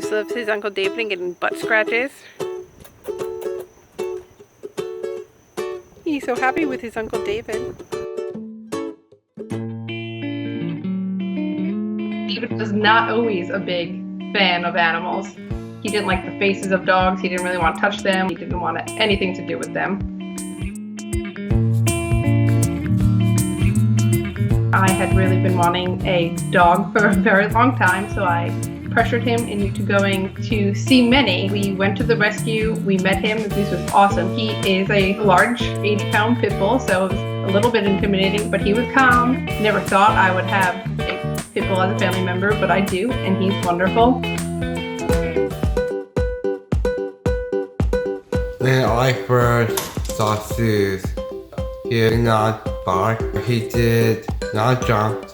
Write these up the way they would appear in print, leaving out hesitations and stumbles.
Zeus loves his Uncle David and getting butt scratches. He's so happy with his Uncle David. David was not always a big fan of animals. He didn't like the faces of dogs. He didn't really want to touch them. He didn't want anything to do with them. I had really been wanting a dog for a very long time, so I pressured him into going to see many. We went to the rescue, we met him, Zeus was awesome. He is a large 80-pound pit bull, so it was a little bit intimidating, but he was calm. Never thought I would have a pit bull as a family member, but I do, and he's wonderful. When I first saw Zeus, he did not bark, he did not jump,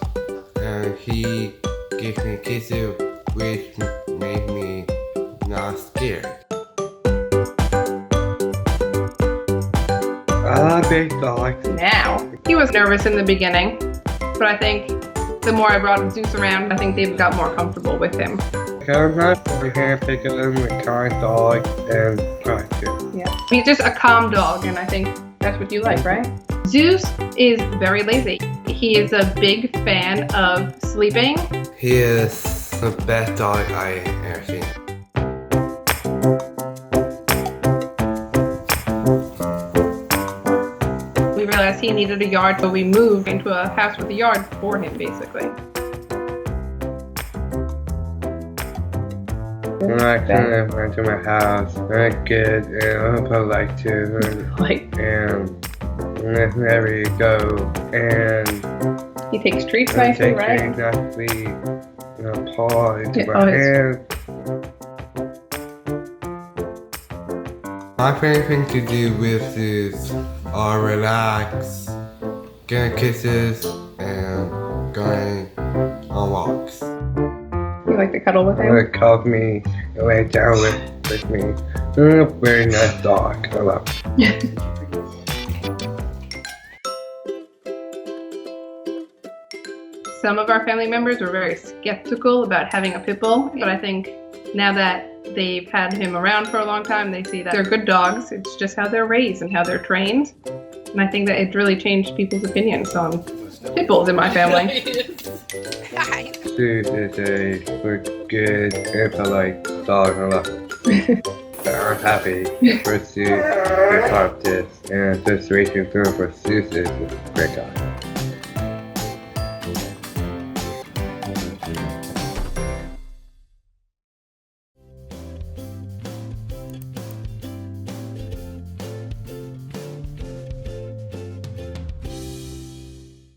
and he gave me kisses, which made me not scared. I love big dogs. Now, he was nervous in the beginning, but I think the more I brought Zeus around, I think David got more comfortable with him. I'm not here picking him a kind dog and practice. Yeah, he's just a calm dog, and I think that's what you like, right? Zeus is very lazy. He is a big fan of sleeping. He is the best dog I ever seen. We realized he needed a yard, so we moved into a house with a yard for him, basically. When I kind of went to my house, very good, and I'm polite too. And wherever you go, and he takes treats nicely, right? Treats nicely, paw into my hand. My favorite thing to do with Zeus are relax, getting kisses, and going on walks. You like to cuddle with him? He cuddles me, and lay down with me. Very nice dog. I love it. Some of our family members were very skeptical about having a pit bull, but I think now that they've had him around for a long time, they see that they're good dogs. It's just how they're raised and how they're trained. And I think that it really changed people's opinions on pit bulls in my family. Zeus is a good and polite dog. I love it. I'm happy for Zeus to be part of this, and the situation for Zeus is a great dog.